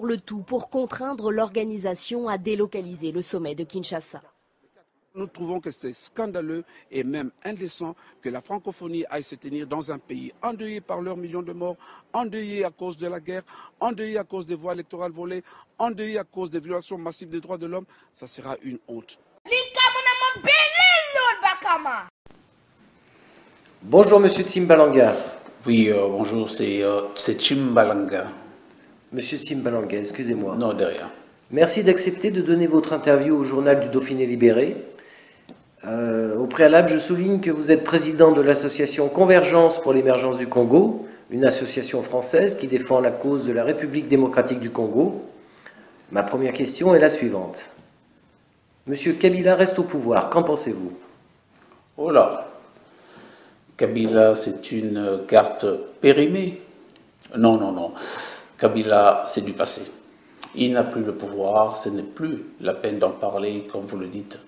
faire le tout pour contraindre l'organisation à délocaliser le sommet de Kinshasa. Nous trouvons que c'est scandaleux et même indécent que la francophonie aille se tenir dans un pays endeuillé par leurs millions de morts, endeuillé à cause de la guerre, endeuillé à cause des voix électorales volées, endeuillé à cause des violations massives des droits de l'homme. Ça sera une honte. Bonjour Monsieur Tsimbalanga. Oui, bonjour, c'est Tsimbalanga. Monsieur Tsimbalanga, excusez-moi. Non, de rien. Merci d'accepter de donner votre interview au journal du Dauphiné Libéré. Au préalable, je souligne que vous êtes président de l'association Convergence pour l'émergence du Congo, une association française qui défend la cause de la République démocratique du Congo. Ma première question est la suivante. Monsieur Kabila reste au pouvoir, qu'en pensez-vous? Oh là, Kabila, c'est une carte périmée. Non, non, non. Kabila, c'est du passé. Il n'a plus le pouvoir, ce n'est plus la peine d'en parler, comme vous le dites.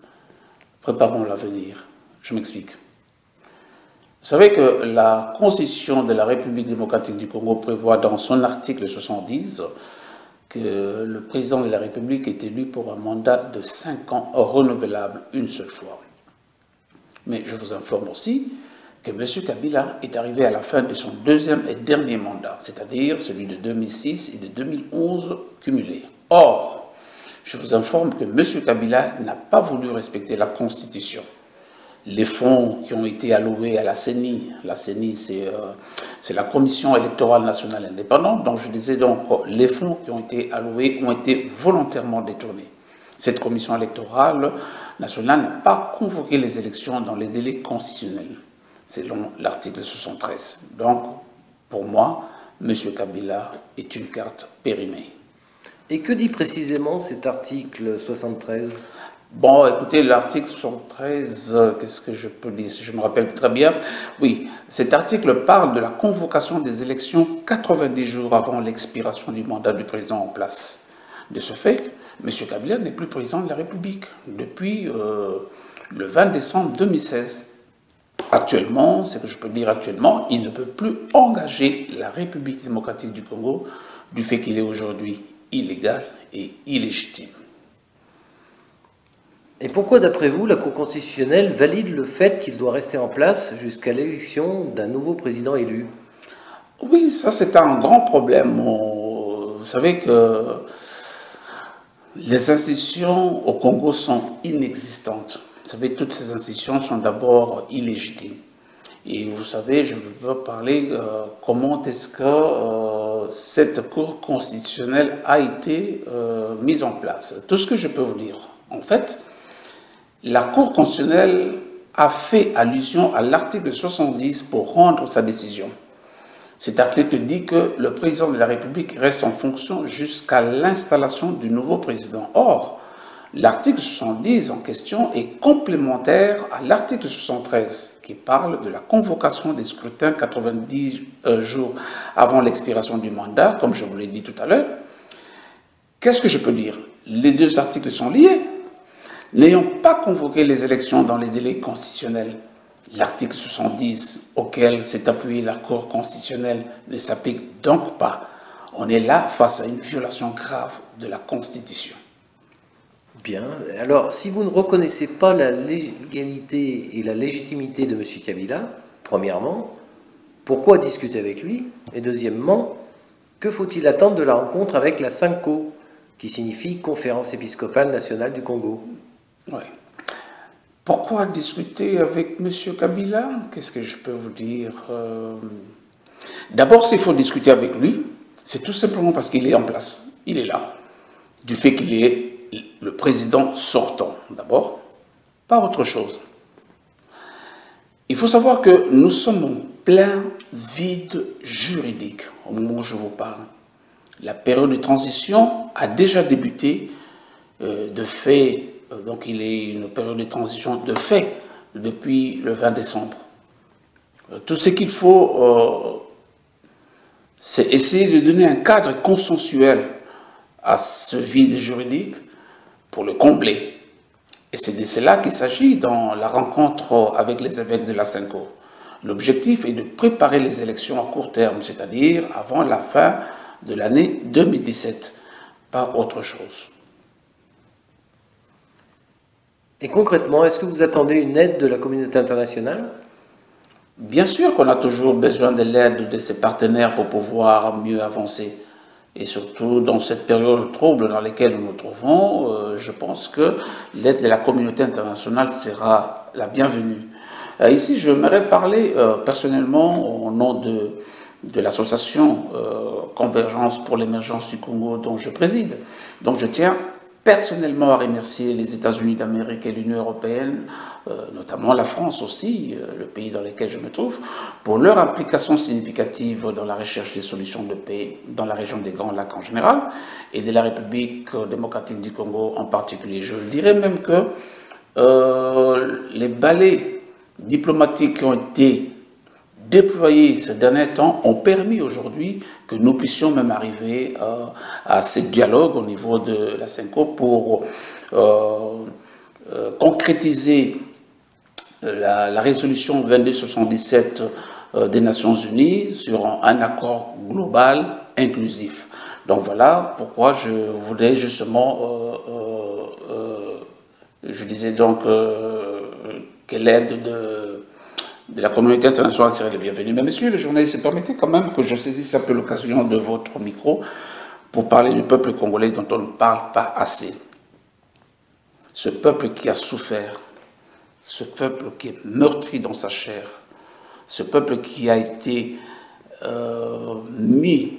Préparons l'avenir. Je m'explique. Vous savez que la Constitution de la République démocratique du Congo prévoit dans son article 70 que le président de la République est élu pour un mandat de 5 ans renouvelable une seule fois. Mais je vous informe aussi que M. Kabila est arrivé à la fin de son deuxième et dernier mandat, c'est-à-dire celui de 2006 et de 2011 cumulés. Or, je vous informe que M. Kabila n'a pas voulu respecter la Constitution. Les fonds qui ont été alloués à la CENI c'est la Commission électorale nationale indépendante, donc je disais donc les fonds qui ont été alloués ont été volontairement détournés. Cette Commission électorale nationale n'a pas convoqué les élections dans les délais constitutionnels, selon l'article 73. Donc, pour moi, M. Kabila est une carte périmée. Et que dit précisément cet article 73? Bon, écoutez, l'article 73, qu'est-ce que je peux dire? Je me rappelle très bien. Oui, cet article parle de la convocation des élections 90 jours avant l'expiration du mandat du président en place. De ce fait, M. Kabila n'est plus président de la République depuis le 20 décembre 2016. Actuellement, ce que je peux dire actuellement, il ne peut plus engager la République démocratique du Congo du fait qu'il est aujourd'hui illégal et illégitime. Et pourquoi, d'après vous, la Cour constitutionnelle valide le fait qu'il doit rester en place jusqu'à l'élection d'un nouveau président élu? Oui, ça c'est un grand problème. Vous savez que les institutions au Congo sont inexistantes. Vous savez, toutes ces institutions sont d'abord illégitimes. Et vous savez, je veux parler comment est-ce que cette Cour constitutionnelle a été mise en place. Tout ce que je peux vous dire, en fait, la Cour constitutionnelle a fait allusion à l'article 70 pour rendre sa décision. Cet article dit que le président de la République reste en fonction jusqu'à l'installation du nouveau président. Or, l'article 70 en question est complémentaire à l'article 73 qui parle de la convocation des scrutins 90 jours avant l'expiration du mandat, comme je vous l'ai dit tout à l'heure. Qu'est-ce que je peux dire? Les deux articles sont liés. N'ayant pas convoqué les élections dans les délais constitutionnels, l'article 70 auquel s'est appuyée la Cour constitutionnelle ne s'applique donc pas. On est là face à une violation grave de la Constitution. Bien. Alors, si vous ne reconnaissez pas la légalité et la légitimité de M. Kabila, premièrement, pourquoi discuter avec lui? Et deuxièmement, que faut-il attendre de la rencontre avec la CENCO, qui signifie Conférence épiscopale nationale du Congo? Oui. Pourquoi discuter avec M. Kabila? Qu'est-ce que je peux vous dire? D'abord, s'il faut discuter avec lui, c'est tout simplement parce qu'il est en place. Il est là. Du fait qu'il est le président sortant, d'abord, pas autre chose. Il faut savoir que nous sommes en plein vide juridique au moment où je vous parle. La période de transition a déjà débuté de fait. Donc il est une période de transition de fait depuis le 20 décembre. Tout ce qu'il faut, c'est essayer de donner un cadre consensuel à ce vide juridique pour le combler. Et c'est de cela qu'il s'agit dans la rencontre avec les évêques de la CENCO. L'objectif est de préparer les élections à court terme, c'est-à-dire avant la fin de l'année 2017. pas autre chose. Et concrètement, est-ce que vous attendez une aide de la communauté internationale? Bien sûr qu'on a toujours besoin de l'aide de ses partenaires pour pouvoir mieux avancer. Et surtout dans cette période trouble dans laquelle nous nous trouvons, je pense que l'aide de la communauté internationale sera la bienvenue. Ici, j'aimerais parler personnellement au nom de l'association Convergence pour l'émergence du Congo dont je préside. Donc je tiens personnellement à remercier les États-Unis d'Amérique et l'Union européenne, notamment la France aussi, le pays dans lequel je me trouve, pour leur implication significative dans la recherche des solutions de paix dans la région des Grands Lacs en général et de la République démocratique du Congo en particulier. Je dirais même que les balais diplomatiques qui ont été déployés ces derniers temps ont permis aujourd'hui que nous puissions même arriver à ce dialogue au niveau de la CENCO pour concrétiser la résolution 2277 des Nations Unies sur un accord global inclusif. Donc voilà pourquoi je voudrais justement, je disais donc que l'aide de la communauté internationale serait le bienvenu. Mais monsieur le journaliste, permettez quand même que je saisisse un peu l'occasion de votre micro pour parler du peuple congolais dont on ne parle pas assez. Ce peuple qui a souffert, ce peuple qui est meurtri dans sa chair, ce peuple qui a été mis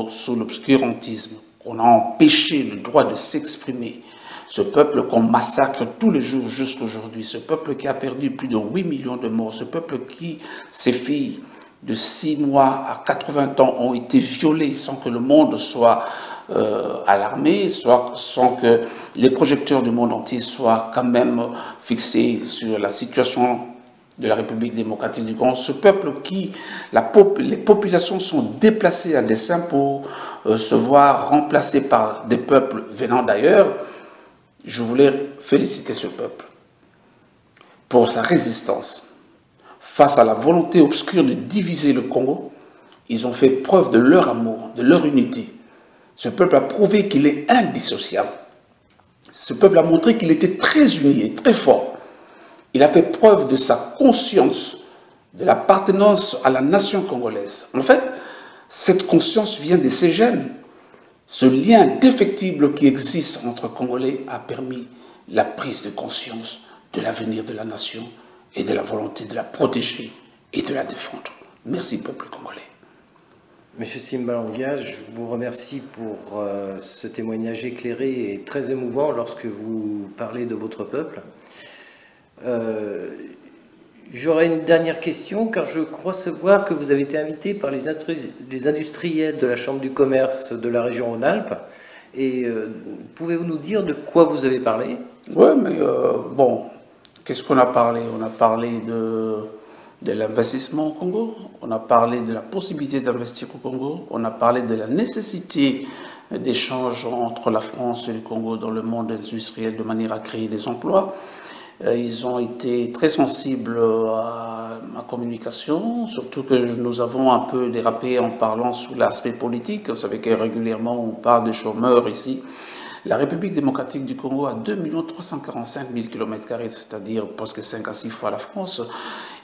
sous l'obscurantisme, qu'on a empêché le droit de s'exprimer, ce peuple qu'on massacre tous les jours jusqu'à aujourd'hui, ce peuple qui a perdu plus de 8 millions de morts, ce peuple qui, ses filles de 6 mois à 80 ans ont été violées sans que le monde soit alarmé, sans que les projecteurs du monde entier soient quand même fixés sur la situation de la République démocratique du Congo, ce peuple qui, les populations sont déplacées à dessein pour se voir remplacées par des peuples venant d'ailleurs. Je voulais féliciter ce peuple pour sa résistance. Face à la volonté obscure de diviser le Congo, ils ont fait preuve de leur amour, de leur unité. Ce peuple a prouvé qu'il est indissociable. Ce peuple a montré qu'il était très uni et très fort. Il a fait preuve de sa conscience, de l'appartenance à la nation congolaise. En fait, cette conscience vient de ses gènes. Ce lien indéfectible qui existe entre Congolais a permis la prise de conscience de l'avenir de la nation et de la volonté de la protéger et de la défendre. Merci, peuple congolais. Monsieur Tsimbalanga, je vous remercie pour ce témoignage éclairé et très émouvant lorsque vous parlez de votre peuple. J'aurais une dernière question, car je crois savoir que vous avez été invité par les industriels de la Chambre du commerce de la région Rhône-Alpes. Et pouvez-vous nous dire de quoi vous avez parlé? Oui, mais bon, qu'est-ce qu'on a parlé? On a parlé de l'investissement au Congo, on a parlé de la possibilité d'investir au Congo, on a parlé de la nécessité d'échanges entre la France et le Congo dans le monde industriel de manière à créer des emplois. Ils ont été très sensibles à ma communication, surtout que nous avons un peu dérapé en parlant sous l'aspect politique. Vous savez que régulièrement on parle des chômeurs ici. La République démocratique du Congo a 2 345 000 km², c'est-à-dire presque 5 à 6 fois la France,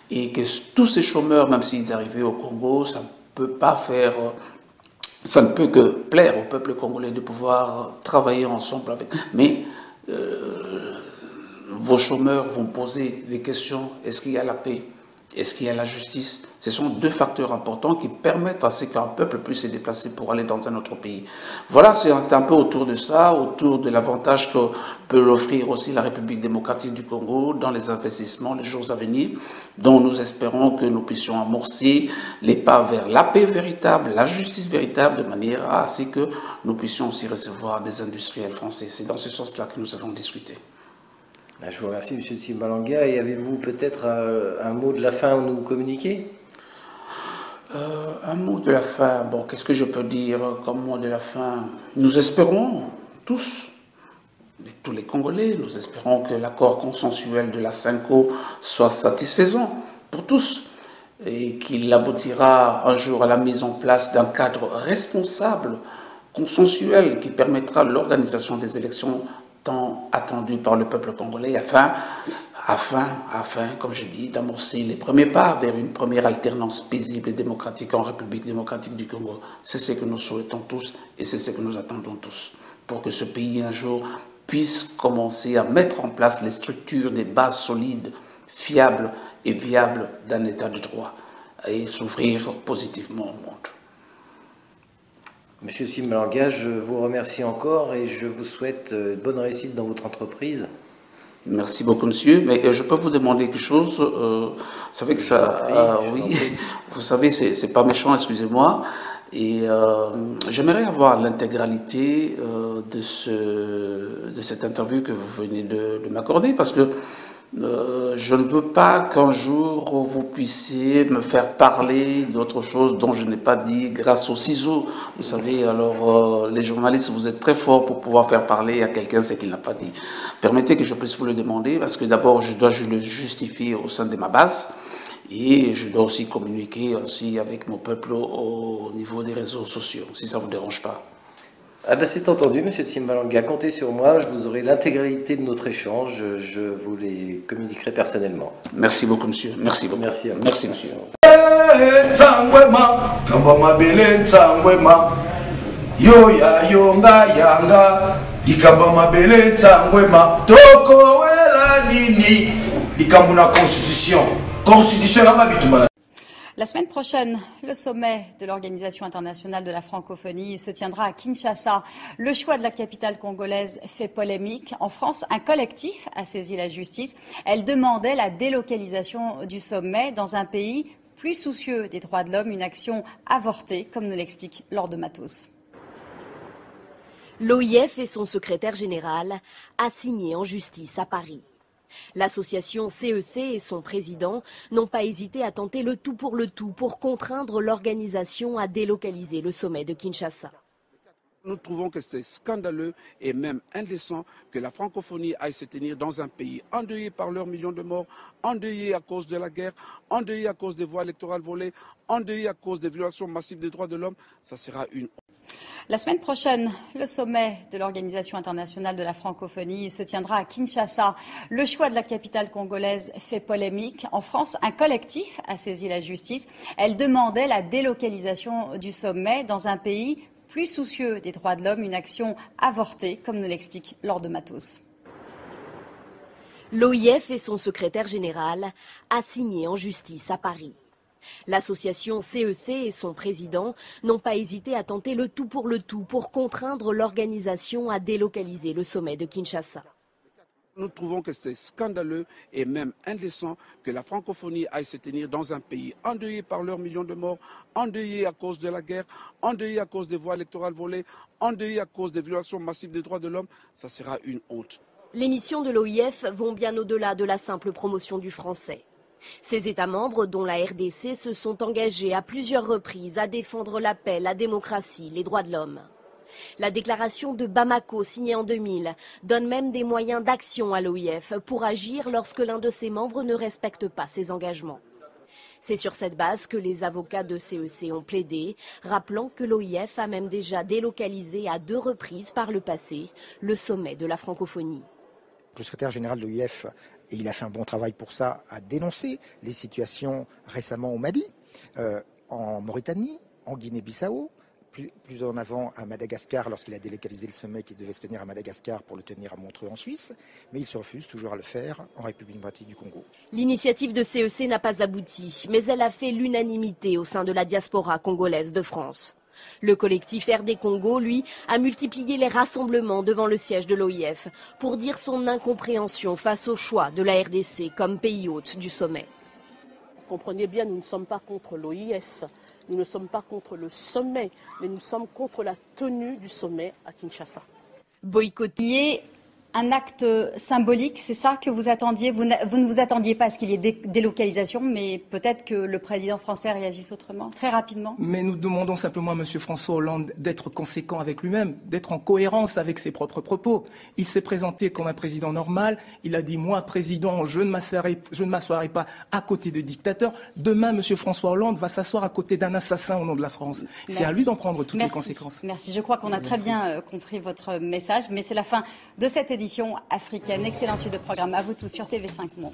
et que tous ces chômeurs, même s'ils arrivaient au Congo, ça ne peut que plaire au peuple congolais de pouvoir travailler ensemble avec. Mais vos chômeurs vont poser des questions. Est-ce qu'il y a la paix? Est-ce qu'il y a la justice? Ce sont deux facteurs importants qui permettent à ce qu'un peuple puisse se déplacer pour aller dans un autre pays. Voilà, c'est un peu autour de ça, autour de l'avantage que peut offrir aussi la République démocratique du Congo dans les investissements, les jours à venir, dont nous espérons que nous puissions amorcer les pas vers la paix véritable, la justice véritable, de manière à ce que nous puissions aussi recevoir des industriels français. C'est dans ce sens-là que nous avons discuté. Je vous remercie, M. Tsimbalanga. Et avez-vous peut-être un mot de la fin à nous communiquer? Un mot de la fin. Bon, qu'est-ce que je peux dire comme mot de la fin? Nous espérons tous, tous les Congolais, nous espérons que l'accord consensuel de la CENCO soit satisfaisant pour tous et qu'il aboutira un jour à la mise en place d'un cadre responsable consensuel qui permettra l'organisation des élections tant attendues par le peuple congolais afin, comme je dis, d'amorcer les premiers pas vers une première alternance paisible et démocratique en République démocratique du Congo. C'est ce que nous souhaitons tous et c'est ce que nous attendons tous pour que ce pays un jour puisse commencer à mettre en place les structures, des bases solides, fiables et viables d'un état de droit et s'ouvrir positivement au monde. Monsieur Simbalanga, je vous remercie encore et je vous souhaite bonne réussite dans votre entreprise. Merci beaucoup, monsieur. Mais je peux vous demander quelque chose. Vous savez que ça, oui, vous savez, c'est pas méchant, excusez-moi. Et j'aimerais avoir l'intégralité de cette interview que vous venez de m'accorder, parce que je ne veux pas qu'un jour vous puissiez me faire parler d'autre chose dont je n'ai pas dit grâce aux ciseaux. Vous savez, alors les journalistes, vous êtes très forts pour pouvoir faire parler à quelqu'un ce qu'il n'a pas dit. Permettez que je puisse vous le demander, parce que d'abord, je dois le justifier au sein de ma base. Et je dois aussi communiquer aussi avec mon peuple au niveau des réseaux sociaux, si ça ne vous dérange pas. Ah ben c'est entendu, monsieur Simbalanga, comptez sur moi, je vous aurai l'intégralité de notre échange, je vous les communiquerai personnellement. Merci beaucoup, monsieur. Merci beaucoup. Merci à vous. Merci, monsieur. La semaine prochaine, le sommet de l'Organisation internationale de la francophonie se tiendra à Kinshasa. Le choix de la capitale congolaise fait polémique. En France, un collectif a saisi la justice. Elle demandait la délocalisation du sommet dans un pays plus soucieux des droits de l'homme, une action avortée, comme nous l'explique Laure de Matos. L'OIF et son secrétaire général assigné en justice à Paris. L'association CEC et son président n'ont pas hésité à tenter le tout pour contraindre l'organisation à délocaliser le sommet de Kinshasa. Nous trouvons que c'est scandaleux et même indécent que la francophonie aille se tenir dans un pays endeuillé par leurs millions de morts, endeuillé à cause de la guerre, endeuillé à cause des voix électorales volées, endeuillé à cause des violations massives des droits de l'homme. Ça sera une... La semaine prochaine, le sommet de l'Organisation internationale de la francophonie se tiendra à Kinshasa. Le choix de la capitale congolaise fait polémique. En France, un collectif a saisi la justice. Elle demandait la délocalisation du sommet dans un pays plus soucieux des droits de l'homme, une action avortée, comme nous l'explique Laure de Matos. L'OIF et son secrétaire général assigné en justice à Paris. L'association CEC et son président n'ont pas hésité à tenter le tout pour contraindre l'organisation à délocaliser le sommet de Kinshasa. Nous trouvons que c'est scandaleux et même indécent que la francophonie aille se tenir dans un pays endeuillé par leurs millions de morts, endeuillé à cause de la guerre, endeuillé à cause des voix électorales volées, endeuillé à cause des violations massives des droits de l'homme. Ça sera une honte. Les missions de l'OIF vont bien au-delà de la simple promotion du français. Ces États membres, dont la RDC, se sont engagés à plusieurs reprises à défendre la paix, la démocratie, les droits de l'homme. La déclaration de Bamako, signée en 2000, donne même des moyens d'action à l'OIF pour agir lorsque l'un de ses membres ne respecte pas ses engagements. C'est sur cette base que les avocats de CEC ont plaidé, rappelant que l'OIF a même déjà délocalisé à 2 reprises par le passé le sommet de la francophonie. Le secrétaire général de l'OIF, et il a fait un bon travail pour ça, a dénoncé les situations récemment au Mali, en Mauritanie, en Guinée-Bissau, plus en avant à Madagascar lorsqu'il a délocalisé le sommet qui devait se tenir à Madagascar pour le tenir à Montreux en Suisse, mais il se refuse toujours à le faire en République démocratique du Congo. L'initiative de CEC n'a pas abouti, mais elle a fait l'unanimité au sein de la diaspora congolaise de France. Le collectif RD Congo, lui, a multiplié les rassemblements devant le siège de l'OIF pour dire son incompréhension face au choix de la RDC comme pays hôte du sommet. Comprenez bien, nous ne sommes pas contre l'OIF, nous ne sommes pas contre le sommet, mais nous sommes contre la tenue du sommet à Kinshasa. Boycotter un acte symbolique, c'est ça que vous attendiez? Vous ne vous attendiez pas à ce qu'il y ait délocalisation, mais peut-être que le président français réagisse autrement, très rapidement? Mais nous demandons simplement à M. François Hollande d'être conséquent avec lui-même, d'être en cohérence avec ses propres propos. Il s'est présenté comme un président normal. Il a dit, moi, président, je ne m'assoirai pas à côté de dictateurs. Demain, M. François Hollande va s'asseoir à côté d'un assassin au nom de la France. C'est à lui d'en prendre toutes les conséquences. Merci. Je crois qu'on a très bien compris votre message, mais c'est la fin de cette édition africaine. Excellente suite de programme à vous tous sur TV5 Monde.